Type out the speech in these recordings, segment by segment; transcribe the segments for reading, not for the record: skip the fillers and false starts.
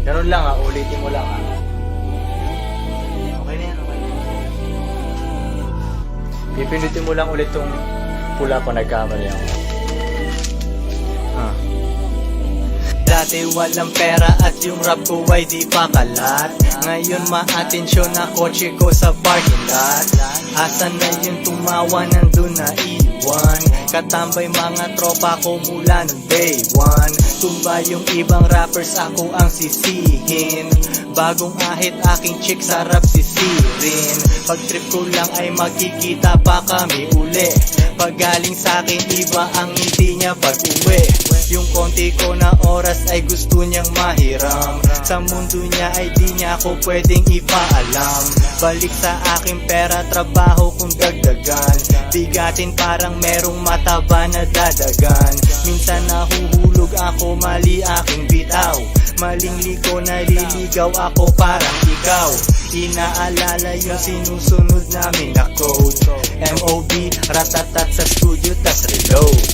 Ganun lang ulitin mo lang Okay na yan, okay na yan. Pipindutin mo lang ulit tong pula pa nagkamali ako. Dati walang pera at yung rap ko ay di pa kalat. Ngayon maatensyon na kotse ko sa parking lot. Asan na yung tumawa nandun na iwan. Katambay mga tropa ko mula ng day one. Tumba yung ibang rappers ako ang sisihin. Bagong ahit aking chick sarap sisirin. Pag trip ko lang ay makikita pa kami uli. Pag galing sa akin iba ang hindi niya pag uwi. Yung konti ko na oras ay gusto niyang mahiram. Sa mundo niya ay di niya ako pwedeng ipaalam. Balik sa aking pera, trabaho kung dagdagan. Bigatin parang merong mataba na dadagan. Minsan nahuhulog ako, mali aking bitaw. Maling liko, naliligaw ako parang ikaw. Inaalala yung sinusunod namin na code. MOB, ratatat sa studio, tas reload.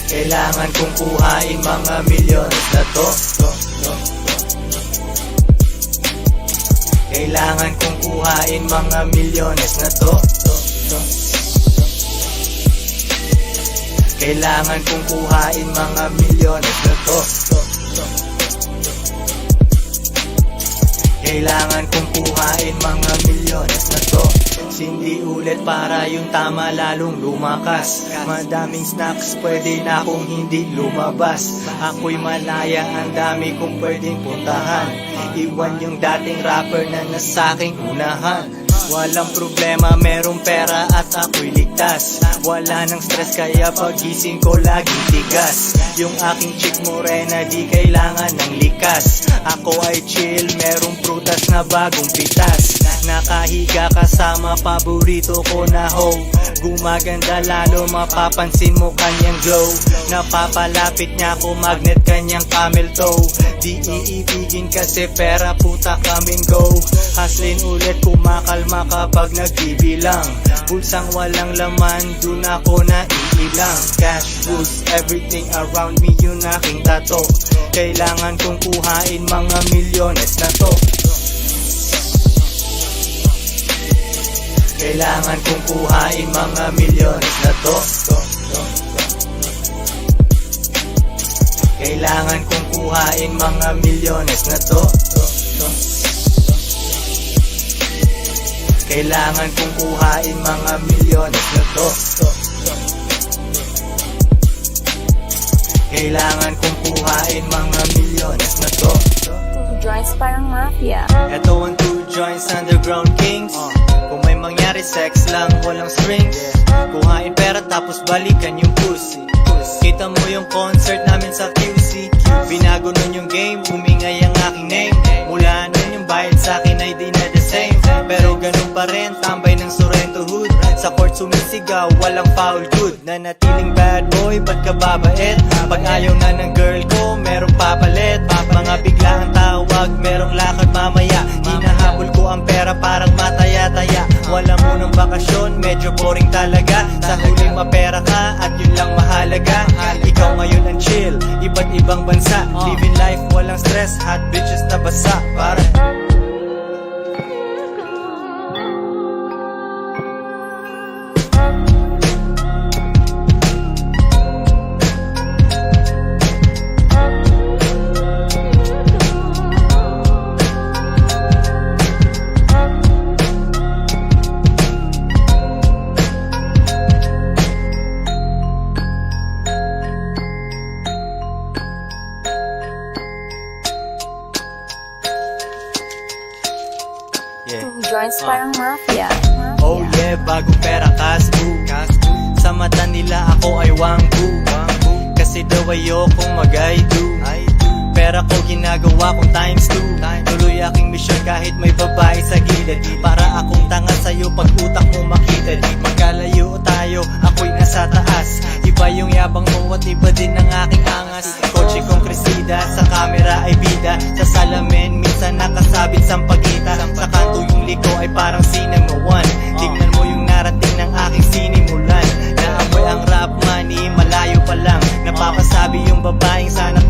Kailangan kong kuhain mga milyones na to. Kailangan kong kuhain mga milyones na to. Kailangan kong kuhain mga milyones na to. Kailangan kong kuhain mga milyones na to. Hindi ulit para yung tama lalong lumakas. Madaming snacks, pwede na akong hindi lumabas. Ako'y malaya, ang dami kong pwedeng puntahan. Iwan yung dating rapper na nasaking unahan. Walang problema, merong pera at ako'y ligtas. Wala nang stress kaya pagising ko laging tigas. Yung aking chick morena di kailangan ng likas. Ako ay chill, merong prutas na bagong pitas. Nakahiga kasama paborito ko na hoe. Gumaganda lalo, mapapansin mo kanyang glow. Napapalapit niya ako, magnet kanyang camel toe. Di iibigin kasi pera, puta come and go. Haslin ulit, kumakalma kapag nagbibilang. Bulsang walang laman, dun ako naiilang. Cash rules everything around me, yun aking tato. Kailangan kong kuhain mga milyones na to. Kailangan kong kuhain mga milyones na to. Kailangan kong kuhain mga milyones na to. Kailangan kong kuhain mga milyones na to. Kailangan kong kuhain mga milyones na to. Joints parang mafia. Eto ang 2 joints underground kings. Kung may mangyari sex lang walang strings. Kuhain pera tapos balikan yung pussy. Kita mo yung concert namin sa QC. Binago nun yung game, umingay ang aking name. Mula nun yung bayad sa akin ay di na the same. Pero ganun pa rin, tambay ng Sorrento hood. Sa court sumisigaw, walang foul good. Nanatiling bad boy, ba't ka babait? Pag ayaw na ng girl ko, merong papalit. Mga biglaang tawag, merong lakad mamaya. Hinahabol ko ang pera parang mataya-taya. Wala munang bakasyon, medyo boring talaga. Sa huli mapera ka at yun lang mahalaga. Ikaw ngayon ang chill, iba't ibang bansa. Living life, walang stress, hot bitches na basa. Para Joints parang mafia. oh yeah, bagong pera kasbu. Sa mata nila ako ay wangbu. Kasi daw ayokong mag-I-do. Pera ko ginagawa kong times 2. Tuloy aking misyon kahit may babae sa gilid. Para akong tanga sa'yo pag utak mo makitid. Magkalayo tayo, ako'y nasa taas. Iba yung yabang mo at iba din ang aking angas. Kotse kong kresida, sa camera ay bida. Sa salamin, minsan nakasabit sa pagkita. Sa kanto yung liko ay parang sinamuan. Tignan mo yung narating ng aking sinimulan. Naamoy ang rap money, malayo pa lang. Napapasabi yung babaeng sana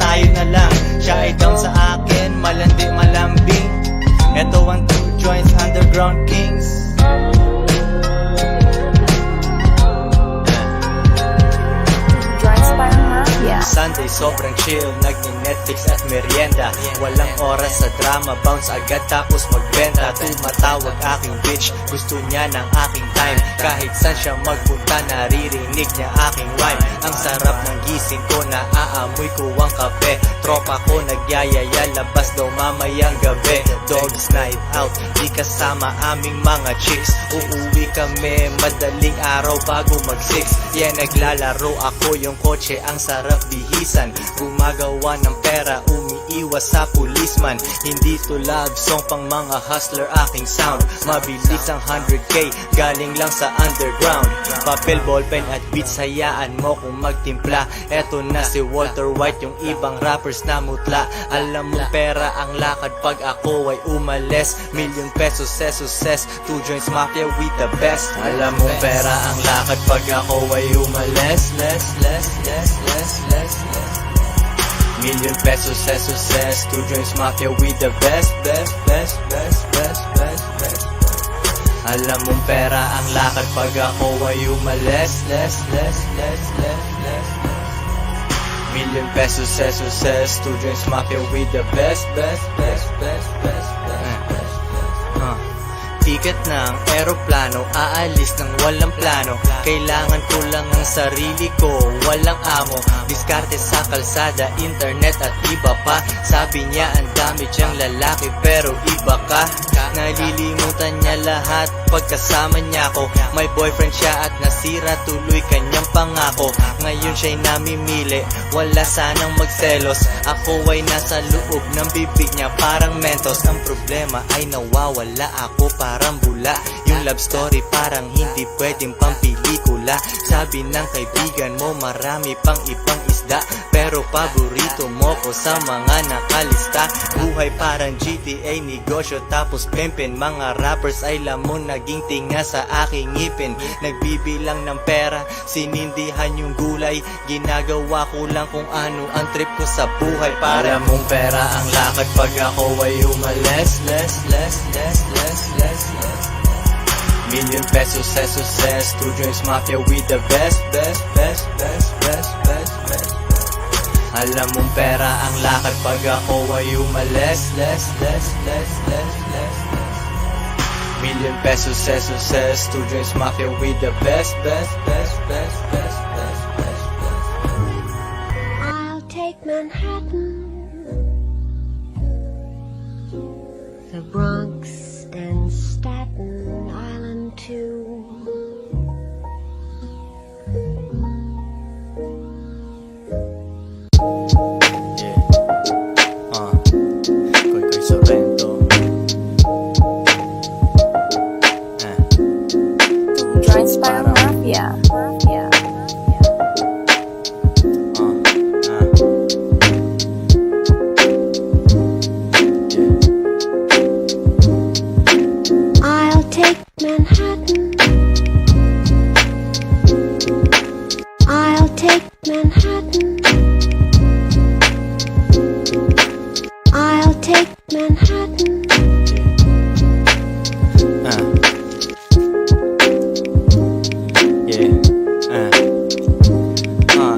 Sunday sobrang chill, nagni-Netflix at merienda. Walang oras sa drama, bounce agad tapos magbenta. Tumatawag aking bitch, gusto niya ng aking time. Kahit saan siya magpunta, naririnig niya aking rhyme. Ang sarap ng gising ko, naaamoy ko ang kape. Tropa ko nagyayaya, labas daw mamayang gabi. Dogs night out, di kasama aming mga chicks. Uuwi kami madaling araw bago mag-6. Yeah, naglalaro ako, yung kotse ang sarap bihisan. Gumagawa ng pera, umiiwas sa pulisman. Hindi to love song pang mga hustler aking sound. Mabilis ang 100k, galing lang sa underground. Papel, ballpen at beats, hayaan mo kung magtimpla. Eto na si Walter White, yung ibang rappers na mutla. Alam mo pera ang lakad pag ako ay umalis. Million pesos, ses, 2 joints mafia with the best. Alam mo pera ang lakad pag ako ay umalis. Million pesos, ses, 2 joints mafia with the best. Alam mong pera ang lakad pag ako ay umalis. Million pesos, ses, 2 joints mafia with the best. Ticket ng eroplano, aalis ng walang plano. Kailangan ko lang ang sarili ko, walang amo. Diskarte sa kalsada, internet at iba pa. Sabi niya ang dami diyang lalaki pero iba ka. Nalilimutan niya lahat pagkasama niya ko. May boyfriend siya at nasira tuloy kanyang pangako. Ngayon siya'y namimili, wala sanang magselos. Ako ay nasa loob ng bibig niya parang mentos. Ang problema ay nawawala ako parang bula. Yung love story parang hindi pwedeng pampelikula. Sabi ng kaibigan mo marami pang ibang isda, pero paborito mo ko sa mga nakalista. Buhay parang GTA, negosyo tapos pimpin. Mga rappers ay lamon, naging tinga sa aking ngipin. Nagbibilang ng pera, sinindihan yung gulay. Ginagawa ko lang kung ano ang trip ko sa buhay. Para mong pera ang lakad pag ako ay umalis. Million pesos, ses, 2 joints mafia with the best. Alam mong pera ang lakad pag ako ay umalis. Million pesos, ses, 2 joints mafia with the best. I'll take Manhattan, the Bronx and Staten Island too. Koy Sorrento. Joints parang mafia. I'll take Manhattan, I'll take Manhattan, I'll take Manhattan.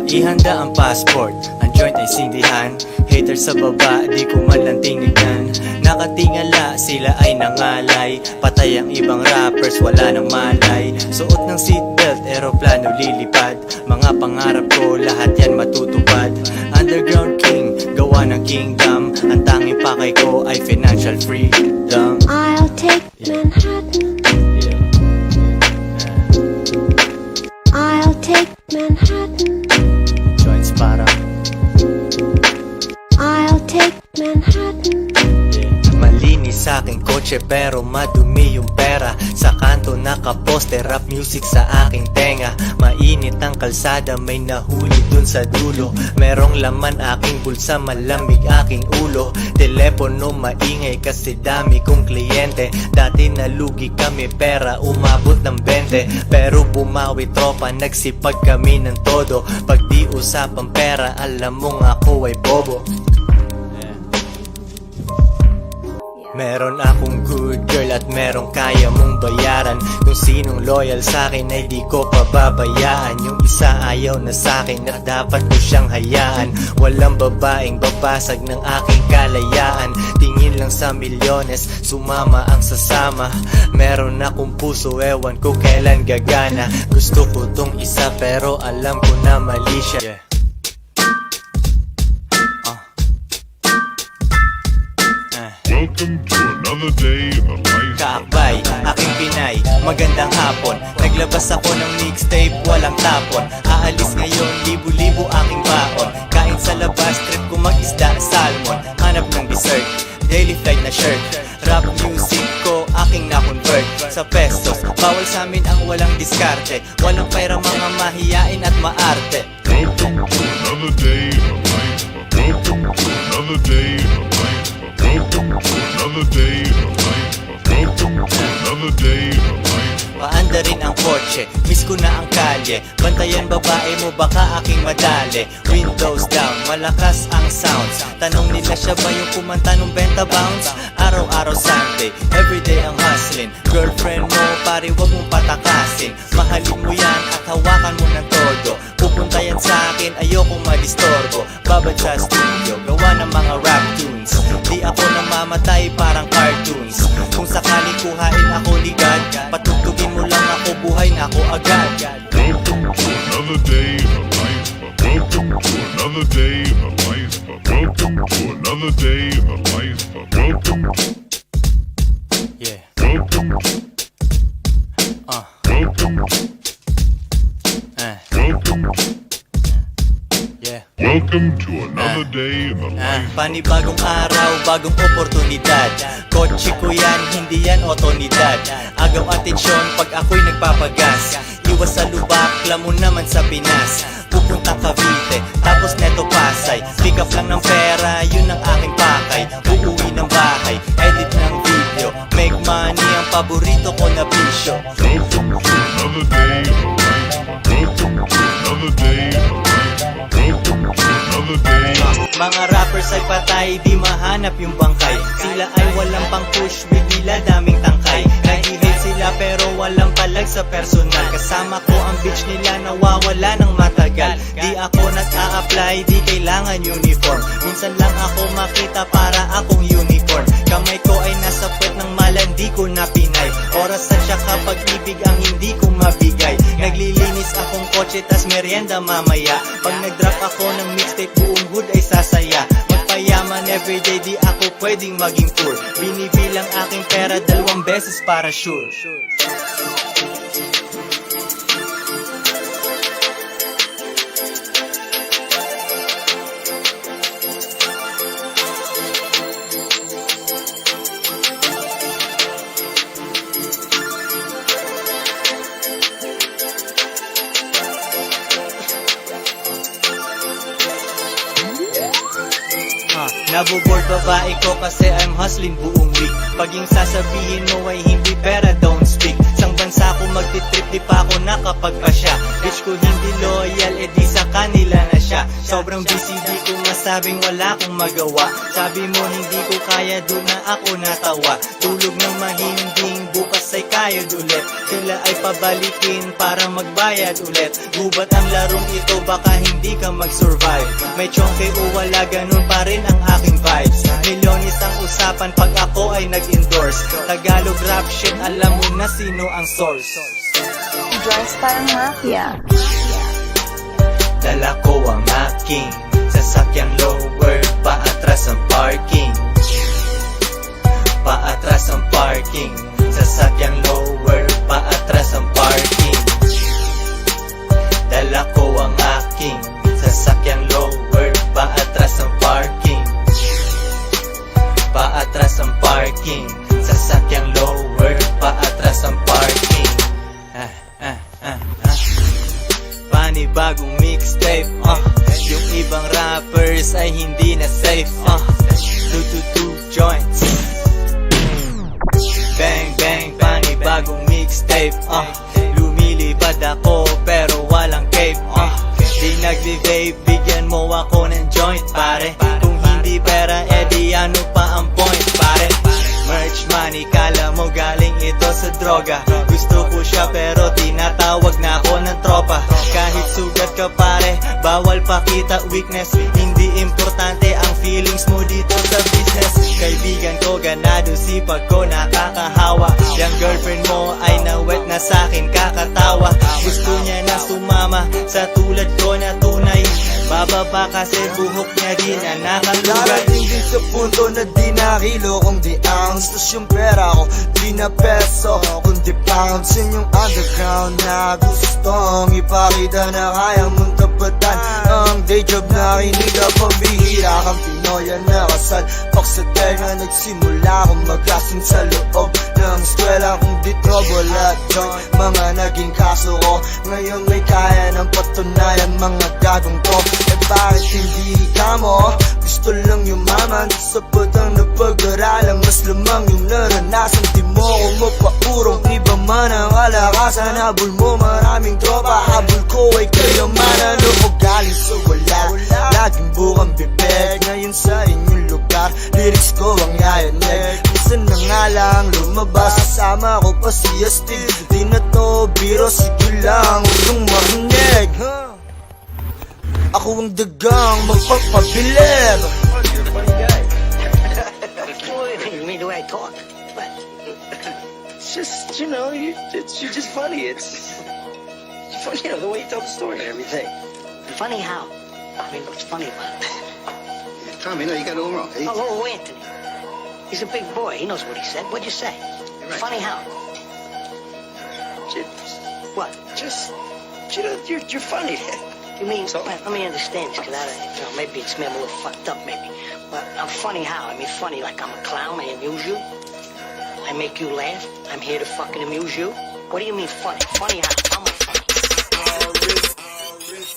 Ihanda ang passport, ang joint ay sindihan. Hater sa baba, di ko man lang tinignan. Nakatingala, sila ay nangalay. Patay ang ibang rappers, wala nang malay. Suot ng seatbelt, eroplano lilipad. Mga pangarap ko, lahat yan matutupad. Underground king, gawa ng kingdom. Ang tanging pakay ko ay financial freedom. I'll take Manhattan, I'll take Manhattan, Joints parang I'll take Manhattan. malinis sa aking kotse pero madumi yung pera. Sa kanto nakaposte, rap music sa aking tenga. Mainit ang kalsada, may nahuli dun sa dulo. Merong laman aking bulsa, malamig aking ulo. Telepono maingay kasi dami kong kliyente. Dati nalugi kami pera, umabot ng 20. Pero bumawi tropa, nagsipag kami ng todo. Pag di usapang pera, alam mong ako ay bobo. Meron akong good girl at merong kaya mong bayaran. Kung sinong loyal sa'kin ay di ko pababayaan. Yung isa ayaw na sa'kin at dapat ko siyang hayaan. Walang babaeng babasag ng aking kalayaan. Tingin lang sa milyones, sumama ang sasama. Meron akong puso, ewan ko kailan gagana. Gusto ko tong isa pero alam ko na mali siya. Welcome to another day in the life. Kaakbay, aking Pinay, magandang hapon. Naglabas ako ng mixtape, walang tapon. Aalis ngayon, libu-libu aking baon. Kain sa labas, trip ko mag-isda, salmon. Hanap ng dessert, daily flight na shirt. Rap music ko, aking na-convert sa pesos. Bawal sa amin ang walang diskarte. Walang pera, mga mahiyain at maarte. Welcome to another day in the life. Welcome to another day in the life. Welcome to another day in the life. Welcome to another day in the life. Paanda rin ang kotse, miss ko na ang kalye. Bantayan babae mo, baka aking madali. Windows down, malakas ang sounds. Tanong nila siya ba yung kumanta nung Benta Bounce? Araw-araw Sunday, everyday ang hustling. Girlfriend mo, pare wag mong patakasin. Mahalin mo yan at hawakan mo ng todo. Pupunta yan sa akin, ayokong madistorbo. Babad sa studio, gawa ng mga rap tunes. Di ako namamatay parang cartoons. Kung sakaling kuhain ako ni God, patugtugin mo lang ako, buhay na ako agad. Welcome to another day in the life. Welcome to another day in the life. Welcome to another day in the life. Welcome. Yeah. Welcome. Welcome. Welcome. Yeah. Welcome to another day in the life. Panibagong araw, bagong oportunidad. Kotse ko yan, hindi yan otonidad. Agaw atensyon pag ako'y nagpapagas. Iwas sa lubak, lamon naman sa Pinas. Pupuntang Cavite, tapos neto Pasay. Pick up lang ng pera, yun ang aking pakay. Uuwi ng bahay, edit ng video. Make money ang paborito ko na bisyo. Welcome to another day in the life. Welcome to another day in the life. Welcome to another day. Mga rappers ay patay, di mahanap yung bangkay. Sila ay walang pang push, bigla daming tangkay. Nag-hate sila pero walang palag sa personal. Kasama ko ang bitch nila, nawawala ng matagal. Di ako nag-a-apply, di kailangan uniform. Minsan lang ako makita para akong unicorn. Kamay ko ay nasa puwet ng malandi ko na Pinay. Oras at saka pag-ibig ang hindi ko mabigay. Naglilinis akong kotse tas merienda mamaya. Pag nag-drop ako ng mixtape, buong hood ay sasaya. Magpayaman everyday, di ako pwedeng maging poor. Binibilang aking pera 2 beses para sure. Naboboard babae ko kasi I'm hustling buong week. Pag yung sasabihin mo ay hindi pera, don't speak. Sang bansa ko magtitrip, di pa ako nakapagpasya. Bitch ko hindi loyal, edi sa kanila na siya. Sobrang busy, di ko masabing wala akong magawa. Sabi mo hindi ko kaya, doon na ako natawa. Tulog ng mahinding, bukas ay kayod ulit. Sila ay pabalikin para magbayad ulit. Gubat ang larong ito, baka hindi ka mag-survive. May chonke o wala, ganun pa rin ang aking vibes. Milyones ang usapan pag ako ay nag-endorse. Tagalog rap shit, alam mo na sino ang source. Joints parang mafia. Dala ko ang aking sasakyang lower, paatras ang parking. Paatras ang parking. Sasakyang lower, paatras ang parking. Dala ko ang aking sasakyang lower, paatras ang parking. Paatras ang parking. Sasakyang lower, paatras ang parking. Panibagong mixtape, yung ibang rappers ay hindi na safe, 222 joints. Bang bang, panibagong mixtape, lumilipad ako pero walang cape, di nagdi-vape, bigyan mo ako ng joint pare. Kung hindi pera, edi ano pa ang point pare. droga. Gusto ko siya pero tinatawag na ako ng tropa. Kahit sugat ka pare, bawal pakita weakness. Hindi importante ang feelings mo dito sa business. Kaibigan ko ganado, sipag ko nakakahawa. Yang girlfriend mo ay na-wet na sa'kin kakatawa. Gusto niya na sumama sa tulad ko na tunay. Bababa kasi buhok niya di na nakalugay. Darating din sa punto na di na kilo kung di ounce. Tas yung pera ko di na peso kundi pounds. Yun yung underground na gustong ipakita na kaya mong tapatan. Ang day job na kinila pambihira kang Pinoy na kasal. Pak sa tenga nagsimula akong magasin sa loob ng eskwela kung di trouble at joint. Mga naging kaso ko ngayon may kaya ng patunayan mga gagong to. Eh bakit hindi ka mo? Gusto lang yumaman sa patang napag-aralan. Mas lamang yung naranasan. Di mo ko mapapurong iba man ang kalakasan. Habol mo maraming tropa. Habol ko ay kayamanan. O galing sa wala, laging bukang bibig. Ngayon sa inyong lugar, lyrics ko ang yayanig. Minsan na nga lang lumabas, kasama ko pa si Astig. Di na to biro, sige lang huwag yung marinig. Ako ang dagang magpapabilib. You mean the way I talk? But it's just, you know, you're just funny. It's funny, you know, the way you tell the story and everything. Funny how? I mean, what's funny about it? Tommy, no, you got it all wrong. Oh, Anthony. He's a big boy. He knows what he said. What'd you say? Right. Funny how? What? Just, you know, you're funny. You mean, So- let me understand this, because maybe it's me, I'm a little fucked up, maybe. But I'm funny how? I mean, funny like I'm a clown, I amuse you? I make you laugh? I'm here to fucking amuse you? What do you mean funny? Funny how? I'm a funny.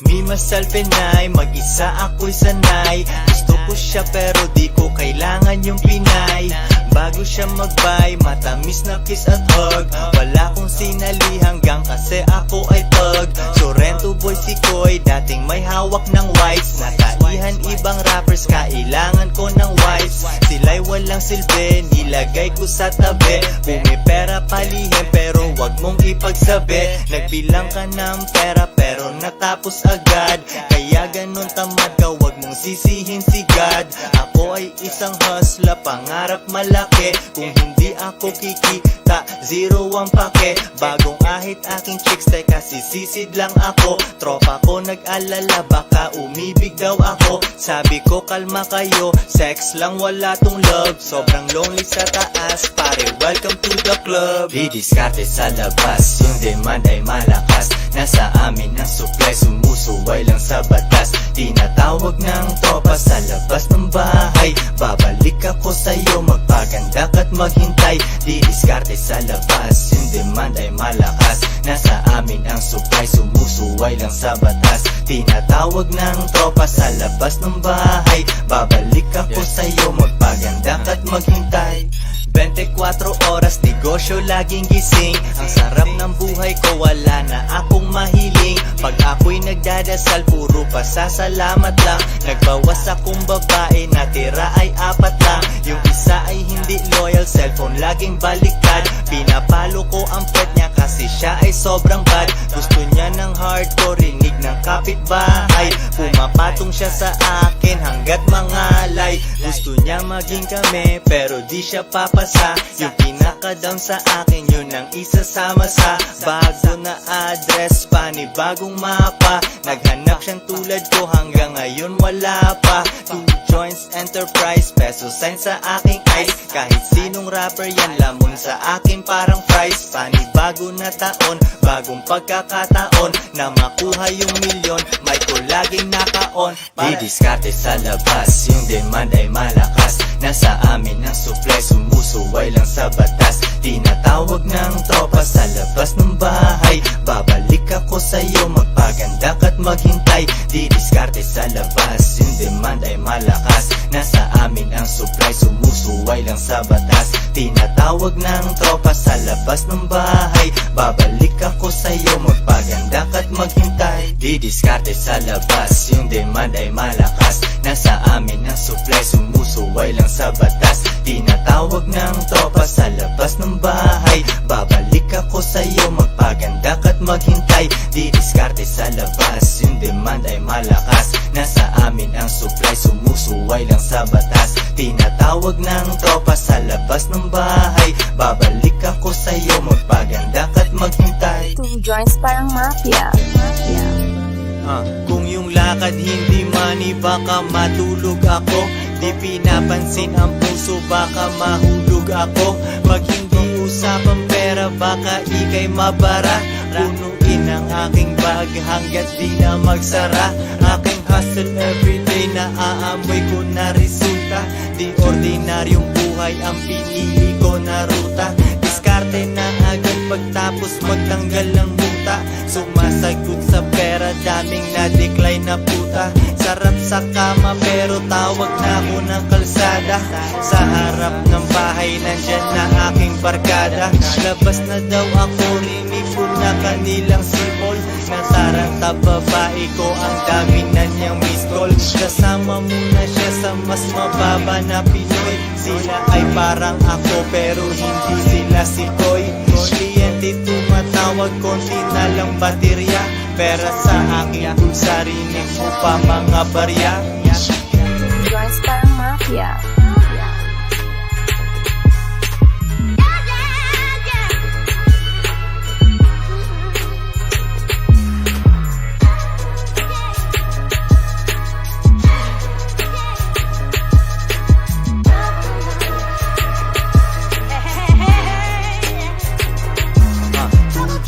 Me myself and I, mag-isa ako'y sanay. Gusto ko siya pero di ko kailangan yung Pinay. Bago siya mag-bye, matamis na kiss at hug. Wala kong sinali hanggang kasi ako ay pug. Sorrento boy si Koy, dating may hawak ng whites. Nataihan ibang rappers, kailangan ko ng whites. Sila'y walang silbi, nilagay ko sa tabi. Bumipera palihim pero wag mong ipagsabi. Nagbilang ka ng pera pero natapos agad. Kaya ganun tamad ka, wag mong sisihin si God. Ako ay isang hustler, pangarap malaki. Kung hindi ako kikita, zero ang pake. Bagong ahit aking chicks, teka sisisid lang ako. Tropa ko nag-alala, baka umibig daw ako. Sabi ko kalma kayo, sex lang wala tong love. Sobrang lonely sa taas, pare welcome to the club. Di diskarte sa labas, yung demand ay malakas. Nasa amin ang supply, sumusuway lang sa batas. Tinatawag ng tropa sa labas ng bahay. Babalik ako sa'yo, magpaganda ka't maghintay. Di diskarte sa labas, yung demand ay malakas. Nasa amin ang supply, sumusuway lang sa batas. Tinatawag ng tropa sa labas ng bahay. Babalik ako sa'yo, magpaganda ka't maghintay. 24 oras, negosyo laging gising. Ang sarap ng buhay ko, wala na akong mahiling. Pag ako'y nagdadasal, puro pasasalamat lang. Nagbawas akong babae, natira ay 4 lang. Yung isa ay hindi loyal, cellphone laging baliktad. Pinapalo ko ang pet niya kasi siya ay sobrang bad. Gusto niya ng hardcore, rinig ng kapitbahay. Pumapatong siya sa akin hanggat mangalay. Gusto niya maging kami pero di siya papasa. Yung pinaka-down sa akin, yun ang isasama sa bago na address, panibagong mapa. Naghanap siyang tulad ko, hanggang ngayon wala pa. 2 joints enterprise, peso sign sa aking eyes. Kahit sinong rapper yan, lamon sa akin parang fries. Panibago na taon, bagong pagkakataon na makuha yung milyon, may ko laging naka-on. Di diskarte sa labas, yung demand ay malakas. Nasa amin ang supply, sumusuway lang sa batas. Tinatawag ng tropa sa labas ng bahay. Babalik ako sa'yo, magpaganda ka't maghintay. Di diskarte sa labas, yung demand ay malakas. Nasa amin ang supply, sumusuway lang sa batas. Tinatawag ng tropa sa labas ng bahay. Babalik ako sa'yo, magpaganda ka't maghintay. Didiskarte sa labas, yung demand ay malakas. Nasa amin ang supply, sumusuway lang sa batas. Tinatawag ng tropa sa labas ng bahay. Babalik ako sa'yo, magpaganda ka't maghintay. Didiskarte sa labas, yung demand ay malakas. Nasa amin ang supply, sumusuway lang sa batas. Tinatawag ng tropa sa labas ng bahay. Babalik ako sa'yo, magpaganda ka't maghintay. 2 joints parang mafia. Kung yung lakad hindi money, baka matulog ako. Di pinapansin ang puso, baka mahulog ako. Pag hindi usapang pera, baka ikay mabara. Punuin ang aking bag hanggat di na magsara. Aking hustle everyday, naaamoy ko na resulta. Di ordinaryong buhay ang pinili ko na ruta. Diskarte na agad pagtapos magtanggal ng muta. Sumasagot sa pera, daming na-decline na puta. Sarap sa kama pero tawag na ako ng kalsada. Sa harap ng bahay nandyan na aking barkada. Labas na daw ako, rinig ko na kanilang sipol. Nasaranta babae ko, ang dami na niyang miss call. Kasama muna siya sa mas mababa na Pinoy. Sila ay parang ako pero hindi sila si Koy. Kliyente tumatawag, konti na lang baterya. Pera sa aking bulsa, rinig mo pa mga barya. 2 joints parang mafia.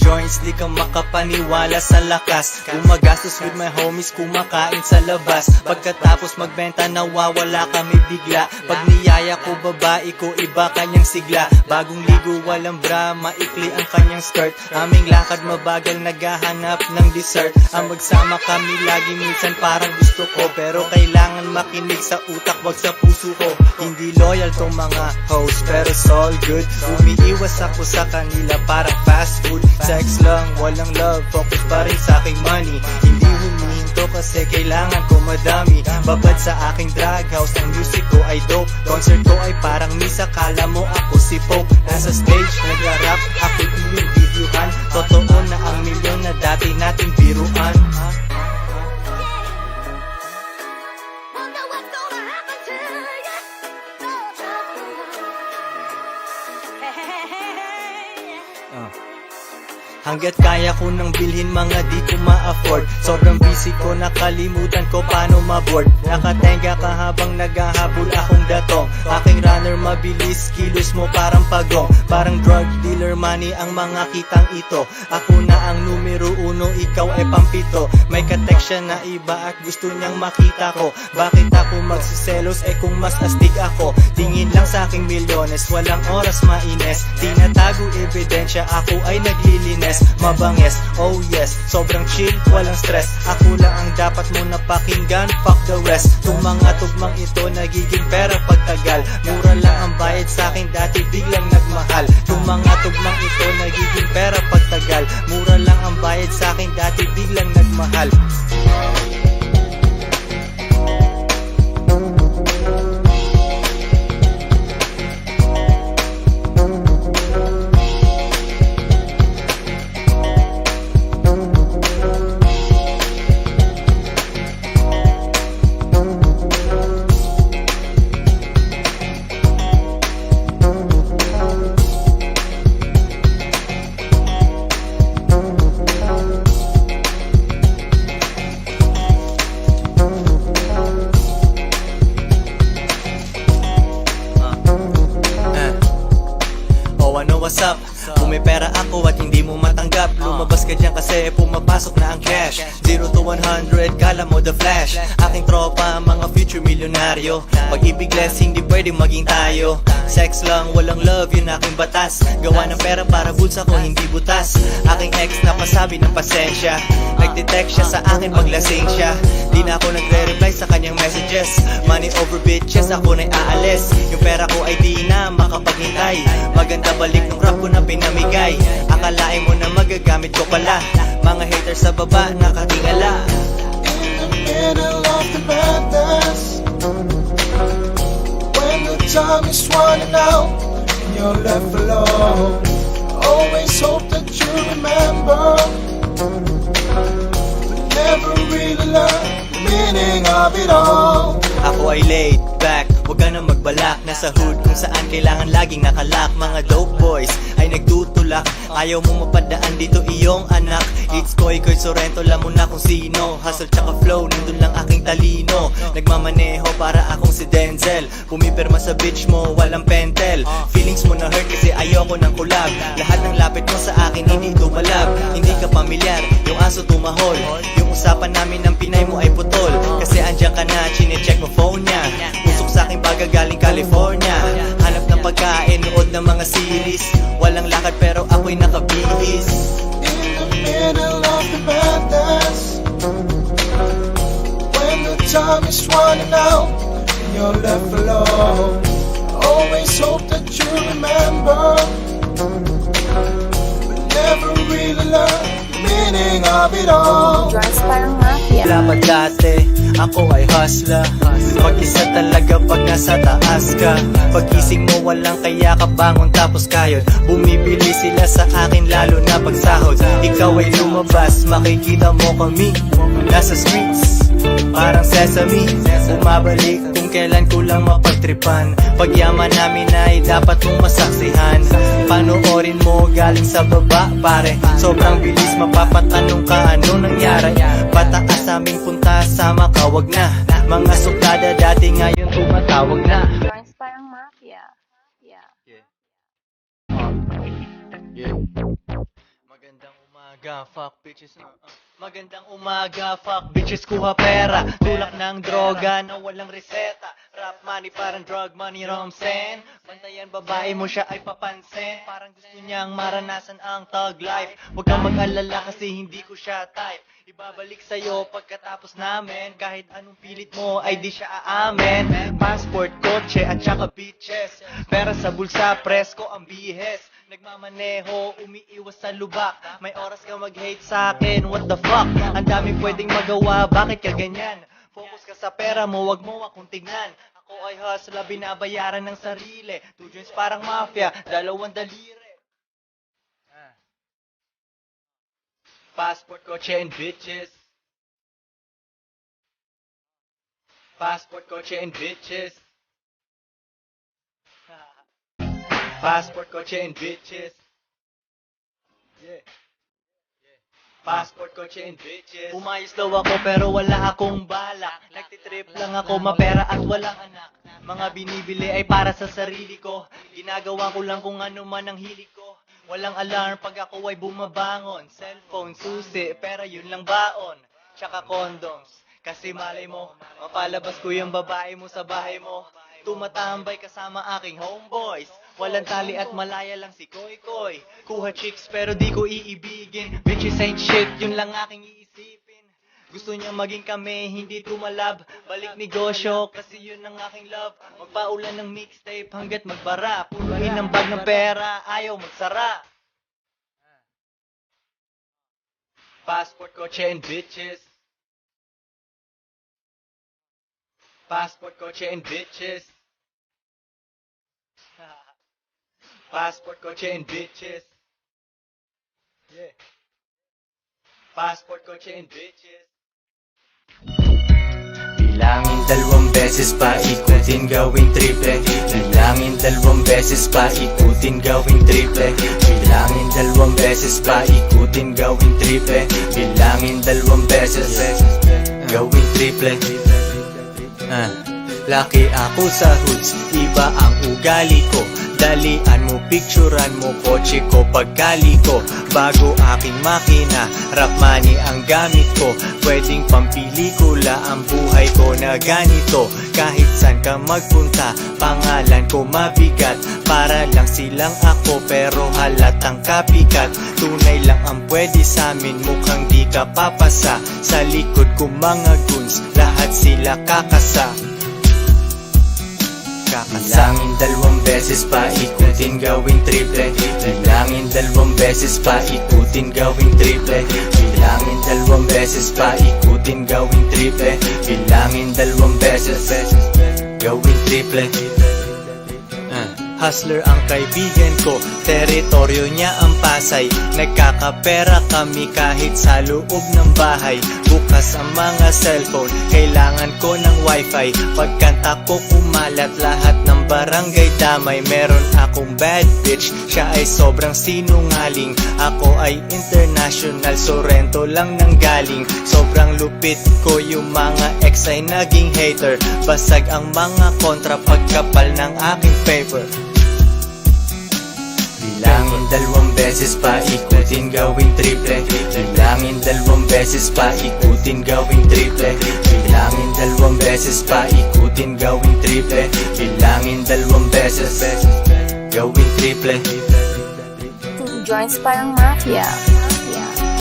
Joints, di ka makapaniwala sa lakas. Gumagastos with my homies, kumakain sa labas. Pagkatapos magbenta, nawawala kami bigla. Pag niyaya ko babae ko, iba kanyang sigla. Bagong ligo, walang bra, maikli ang kanyang skirt. Aming lakad mabagal, naghahanap ng dessert. Ang magsama kami lagi, minsan parang gusto ko. Pero kailangan makinig sa utak, wag sa puso ko. Hindi loyal tong mga hoes, pero it's all good. Umiiwas ako sa kanila, parang fast food. Sex lang, walang love, focus pa rin sa aking money. Hindi humihinto kasi kailangan ko madami. Babad sa aking drag house, ang music ko ay dope. Concert ko ay parang misa, kala mo ako si Pope. Nasa stage, nagra-rap, ako iyong videohan. Totoo na ang milyon na dati nating biruan. Hanggat kaya ko nang bilhin mga di ko ma-afford. Sobrang busy ko, nakalimutan ko paano ma-board. Nakatenga ka habang naghahabol akong datong. Aking runner mabilis, kilos mo parang pagong. Parang drug dealer money ang mga kitang ito. Ako na ang numero 1, ikaw ay pampito. May katek siya na iba at gusto niyang makita ko. Bakit ako magsiselos kung mas astig ako? Tingin lang sa aking milyones, walang oras maines. Tinatago ebidensya, ako ay naglilinis. Mabanges, oh yes, sobrang chill, walang stress. Ako lang ang dapat mo napakinggan, fuck the rest. Tung mga tugmang ito, nagiging pera pagtagal. Mura lang ang bayad sa'kin, dati biglang nagmahal. Tung mga tugmang ito, nagiging pera pagtagal. Mura lang ang bayad sa'kin, dati biglang nagmahal. What's up? Kung may pera ako at hindi mo matanggap, rap, lumabas ka dyan kasi pumapasok na ang cash. 0 to 100, kala mo the flash. Aking tropa, mga future milyonaryo. Pag-ibig less, hindi pwede maging tayo. Sex lang, walang love, yun aking batas. Gawa ng pera para bulsa ko, hindi butas. Aking ex na pasabi ng pasensya. Nag-detect siya sa akin paglasing siya. Di na ako nagre-reply sa kanyang messages. Money over bitches, ako na'y aalis. Yung pera ko ay di na makapaghintay. Maganda balik ng rap ko na pinamigay. Akalain mo na magagamit ko pala. Mga haters sa baba, nakatingala. In the middle of the madness, when the time is running out and you're left alone, always hope that you remember, but never really learn the meaning of it all. Ako ay laid back, huwag ka na magbalak. Nasa hood kung saan kailangan laging nakalak. Mga dope boys ay nagtutulak. Ayaw mo mapadaan dito iyong anak. It's Koy Sorrento, alam mo na kung sino. Hustle tsaka flow, nandun lang aking talino. Nagmamaneho para akong si Denzel. Pumipirma sa bitch mo, walang pentel. Feelings mo na hurt kasi ayoko ng collab. Lahat ng lapit mo sa akin hindi tumalab. Hindi ka pamilyar, yung aso tumahol. Yung usapan namin ng Pinay mo ay putol. Kasi andyan ka na, chine-check mo phone niya. Usok sa aking baga galing California. Hanap ng pagkain, nood ng mga series. Walang lakad pero ako'y nakabihis. In the middle of the madness, when the time is running out and you're left alone, always hope that you remember, but never really learn the meaning of it all. Jones parang mafia. Wala pa dati, ako ay hustler. Mag-isa talaga pag nasa taas ka. Pag-ising mo walang kaya ka bangon tapos kayod. Bumibili sila sa akin lalo na pagsahod. Ikaw ay lumabas, makikita mo kami nasa streets, parang sesame. Bumabalik kung kailan ko lang mapagtripan. Pagyaman namin ay dapat mong masaksihan. Panoorin mo galing sa baba pare. Sobrang bilis mapapatanong ka ano nangyari. Pataas aming punta sama ka, wag na. Mga suplada dati ngayon tumatawag na. Jones parang mafia. Yeah. Magandang umaga, fuck bitches. Magandang umaga, fuck bitches, kuha pera. Tulak ng droga na walang reseta. Rap money parang drug money, you know what I'm saying? Bantayan babae mo siya ay papansin. Parang gusto niyang maranasan ang thug life. Huwag kang mag-alala kasi hindi ko siya type. Ibabalik sa'yo pagkatapos namin. Kahit anong pilit mo ay di siya aamin. Passport, kotse at saka bitches. Pera sa bulsa, presko ang bihes. Nagmamaneho, umiiwas sa lubak. May oras ka mag-hate sa akin, what the fuck? Ang daming pwedeng magawa, bakit ka ganyan? Focus ka sa pera mo, wag mo akong tignan. Ako ay hustler, binabayaran ng sarili. 2 joints parang mafia, 2 daliri. Passport, kotse and bitches. Passport, kotse and bitches. Passport, kotse and bitches. Yeah. Passport, kotse and bitches. Umayos daw ako pero wala akong balak. Nagtitrip lang ako, mapera at walang anak. Mga binibili ay para sa sarili ko. Ginagawa ko lang kung ano man ang hilig ko. Walang alarm pag ako ay bumabangon. Cellphone, susi, pera yun lang baon. Tsaka condoms. Kasi malay mo, mapalabas ko yung babae mo sa bahay mo. Tumatambay kasama aking homeboys. Walang tali at malaya lang si Koy Koy. Kuha chicks pero di ko iibigin. Bitches ain't shit, yun lang aking iisipin. Gusto niya maging kami, hindi tumalab. Balik negosyo, kasi yun ang aking love. Magpaulan ng mixtape hanggat magbara. Punuin ang bag ng pera, ayaw magsara. Passport, kotse and bitches. Passport, kotse and bitches. Passport, kotse and bitches. Yeah. Passport, kotse and bitches. Bilangin 2 beses pa, ikutin gawing triple. Bilangin 2 beses pa, ikutin gawing triple. Bilangin 2 beses pa, ikutin gawing triple. Bilangin 2 beses, gawing triple. Laki ako sa hoods, iba ang ugali ko. Dalian mo, picturean mo, kotse ko, pagkali ko. Bago aking makina, rap money ang gamit ko. Pwedeng pampelikula ang buhay ko na ganito. Kahit saan ka magpunta, pangalan ko mabigat. Para lang silang ako pero halatang kapikat. Tunay lang ang pwede sa'min, mukhang di ka papasa. Sa likod ko mga goons, lahat sila kakasa. Bilangin 2 beses pa, ikutin gawing triple. Bilangin 2 beses pa, ikutin gawing triple. Bilangin 2 beses pa, ikutin gawing triple. Bilangin 2 beses, gawing triple. Hustler ang kaibigan ko, teritoryo niya ang Pasay. Nagkakapera kami kahit sa loob ng bahay. Bukas ang mga cellphone, kailangan ko ng wifi. Pagkanta ko kumalat, lahat ng barangay damay. Meron akong bad bitch, siya ay sobrang sinungaling. Ako ay international, Sorrento lang nang galing. Sobrang lupit ko, yung mga ex ay naging hater. Basag ang mga kontra pagkapal ng aking paper. Bilangin 2 beses pa, ikutin gawing triple. Bilangin 2 beses pa, ikutin gawing triple. Bilangin 2 beses pa, ikutin gawing triple. Bilangin 2 beses, gawing triple. Joints parang mafia.